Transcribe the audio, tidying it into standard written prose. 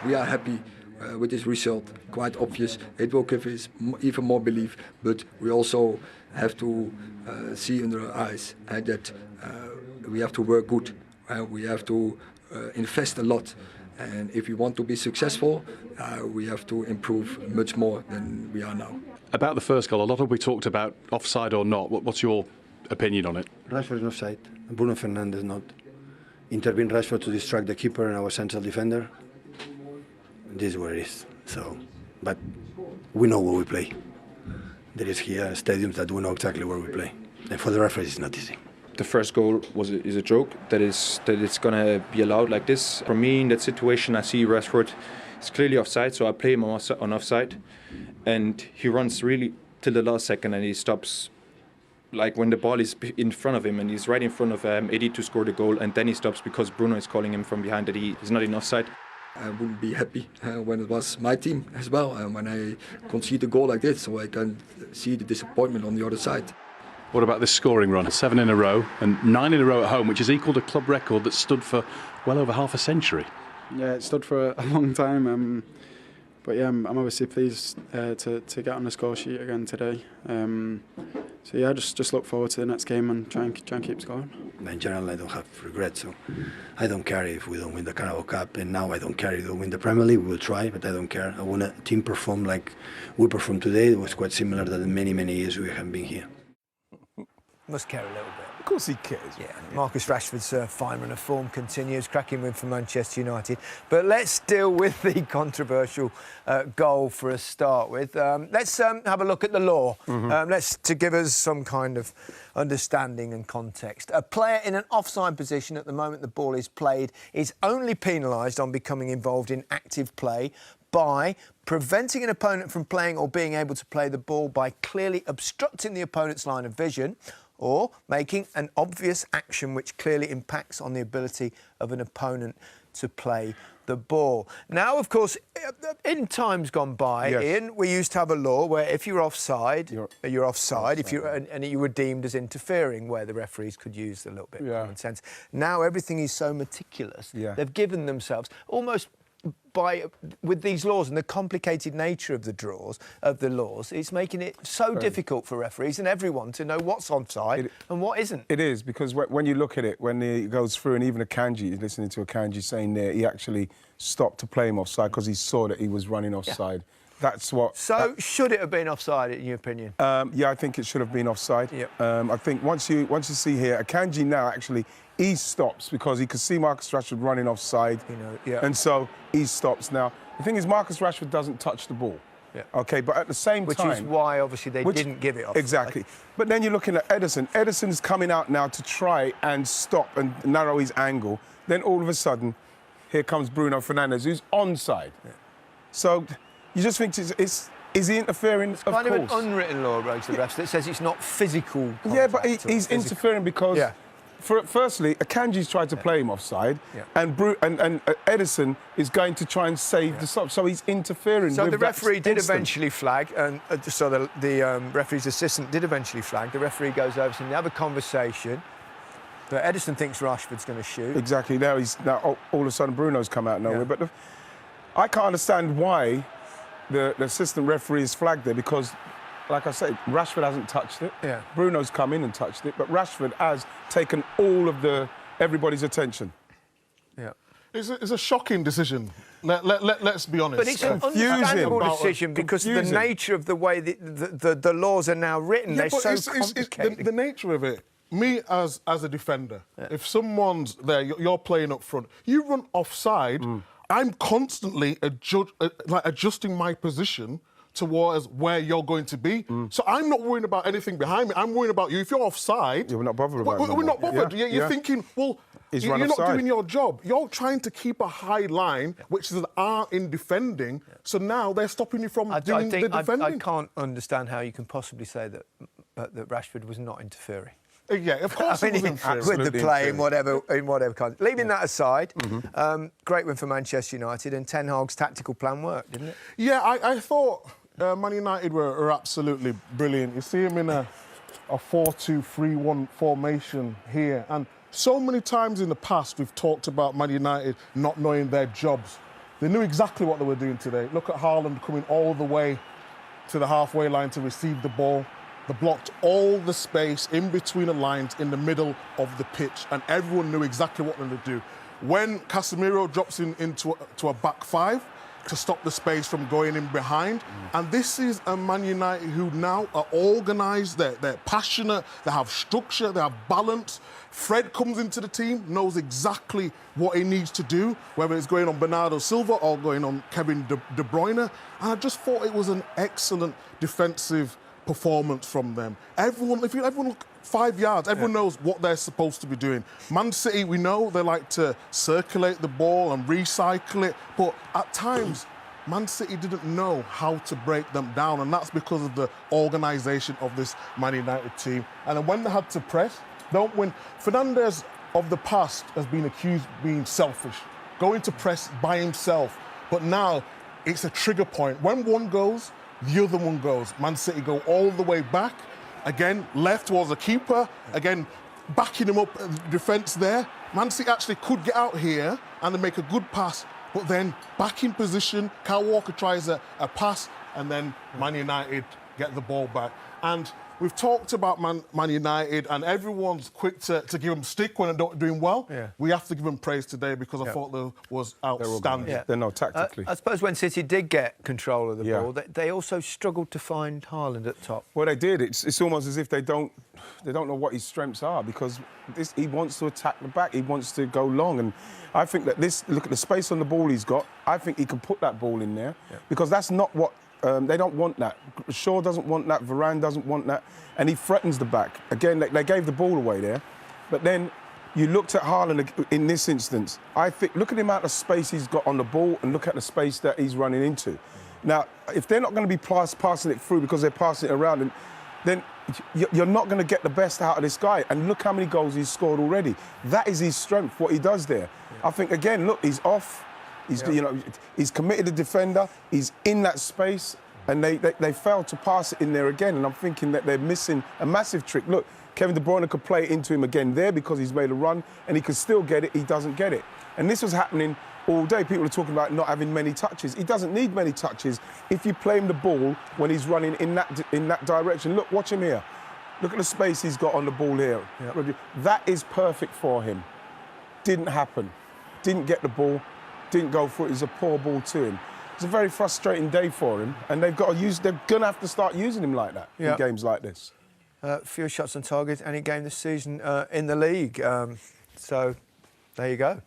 we are happy with this result. Quite obvious. It will give us even more belief, but we also have to see under our eyes that we have to work good. We have to invest a lot. And if we want to be successful, we have to improve much more than we are now. About the first goal, a lot will be talked about offside or not. What's your opinion on it? Rashford is offside. Bruno Fernandes not. Intervened Rashford to distract the keeper and our central defender. This is what it is. So, but we know where we play. There is here stadiums that we know exactly where we play. And for the referees, it's not easy. The first goal is a joke that it's gonna be allowed like this. For me, in that situation, I see Rashford is clearly offside, so I play him on offside, and he runs really till the last second, and he stops. Like when the ball is in front of him, and he's right in front of Eddie to score the goal, and then he stops because Bruno is calling him from behind that he is not in offside. I wouldn't be happy when it was my team as well, and when I concede a goal like this, so I can see the disappointment on the other side. What about this scoring run? 7 in a row and 9 in a row at home, which has equalled a club record that stood for well over half a century. Yeah, it stood for a long time. But yeah, I'm obviously pleased to get on the score sheet again today. So yeah, just look forward to the next game and try and keep scoring. In general, I don't have regrets, so I don't care if we don't win the Carabao Cup, and now I don't care if we don't win the Premier League. We'll try, but I don't care. I want a team perform like we performed today. It was quite similar to the many years we have been here. Must care a little bit. Of course he cares. Yeah, Marcus Rashford's fine run of form continues, cracking win for Manchester United. But let's deal with the controversial goal for a start with. Let's have a look at the law. To give us some kind of understanding and context. A player in an offside position at the moment the ball is played is only penalised on becoming involved in active play by preventing an opponent from playing or being able to play the ball by clearly obstructing the opponent's line of vision, or making an obvious action which clearly impacts on the ability of an opponent to play the ball. Now, of course, in times gone by, yes, Ian, we used to have a law where if you're offside, you're offside. If you and you were deemed as interfering, where the referees could use a little bit of common sense. Now everything is so meticulous. They've given themselves almost with these laws and the complicated nature of the laws, it's making it so difficult for referees and everyone to know what's offside and what isn't. It is, because when you look at it, when it goes through, and even Akanji, listening to Akanji saying there, he actually stopped to play him offside because he saw that he was running offside. That's what... So, should it have been offside, in your opinion? Yeah, I think it should have been offside. I think once you see here, Akanji now actually, he stops because he could see Marcus Rashford running offside, and so he stops now. The thing is, Marcus Rashford doesn't touch the ball. OK, but at the same time... Which is why, obviously, they didn't give it offside. Exactly. But then you're looking at Ederson. Ederson's coming out now to try and stop and narrow his angle. Then all of a sudden, here comes Bruno Fernandes, who's onside. So... You just think is he interfering? It's kind of an unwritten law, Rose, the refs, that says it's not physical contact. Yeah, but he's interfering because, firstly, Akanji's tried to play him offside, and Ederson is going to try and save the stop, so he's interfering. So with the referee did eventually flag, and so the referee's assistant did eventually flag. The referee goes over to him, they have a conversation. But Ederson thinks Rashford's going to shoot. Exactly. Now all of a sudden Bruno's come out of nowhere. But I can't understand why the assistant referee is flagged there, because, like I said, Rashford hasn't touched it. Bruno's come in and touched it, but Rashford has taken all of everybody's attention. It's a shocking decision. Let's be honest. But it's an understandable decision because of the nature of the way the laws are now written. They're so complicated. The nature of it. Me as a defender, if someone's there, you're playing up front, you run offside. I'm constantly adjusting my position towards where you're going to be. So I'm not worrying about anything behind me. I'm worrying about you. If you're offside... we're not bothered about it. We're not bothered. You're thinking, well, you're not doing your job. You're trying to keep a high line, which is an art in defending. So now they're stopping you from doing the defending. I can't understand how you can possibly say that Rashford was not interfering. Yeah, of course. I mean, with the play in whatever kind. Leaving that aside, great win for Manchester United, and Ten Hag's tactical plan worked, didn't it? Yeah, I thought Man United were absolutely brilliant. You see him in a 4-2-3-1 formation here, and so many times in the past we've talked about Man United not knowing their jobs. They knew exactly what they were doing today. Look at Haaland coming all the way to the halfway line to receive the ball. They blocked all the space in between the lines in the middle of the pitch, and everyone knew exactly what they were to do. When Casemiro drops into a back five to stop the space from going in behind, and this is a Man United who now are organised, they're passionate, they have structure, they have balance. Fred comes into the team, knows exactly what he needs to do, whether it's going on Bernardo Silva or going on Kevin De Bruyne, and I just thought it was an excellent defensive performance from them. Everyone look 5 yards, everyone knows what they're supposed to be doing. Man City, we know they like to circulate the ball and recycle it, but at times, Man City didn't know how to break them down, and that's because of the organisation of this Man United team. And then when they had to press, don't win. Fernandes of the past has been accused of being selfish, going to press by himself, but now it's a trigger point. When one goes, the other one goes. Man City go all the way back. Again, left towards the keeper. Again, backing him up, defence there. Man City actually could get out here and then make a good pass, but then back in position. Kyle Walker tries a pass, and then Man United get the ball back. And we've talked about Man United, and everyone's quick to give them stick when they're not doing well. Yeah. We have to give them praise today because I thought they was outstanding. They're not tactically. I suppose when City did get control of the ball, they also struggled to find Haaland at the top. Well, they did. It's almost as if they don't know what his strengths are, because he wants to attack the back. He wants to go long, and I think that look at the space on the ball he's got. I think he can put that ball in there because that's not what. They don't want that. Shaw doesn't want that. Varane doesn't want that. And he threatens the back. Again, they gave the ball away there. But then you looked at Haaland in this instance. I think, look at the amount of space he's got on the ball and look at the space that he's running into. Now, if they're not going to be passing it through because they're passing it around, then you're not going to get the best out of this guy. And look how many goals he's scored already. That is his strength, what he does there. I think, again, look, he's off. He's committed a defender. He's in that space, and they failed to pass it in there again. And I'm thinking that they're missing a massive trick. Look, Kevin De Bruyne could play it into him again there because he's made a run, and he could still get it. He doesn't get it. And this was happening all day. People are talking about not having many touches. He doesn't need many touches if you play him the ball when he's running in that direction. Look, watch him here. Look at the space he's got on the ball here. Yep. That is perfect for him. Didn't happen. Didn't get the ball. Didn't go for it. It's a poor ball to him. It's a very frustrating day for him, and they're going to have to start using him like that in games like this. Fewer shots on target any game this season in the league. So there you go.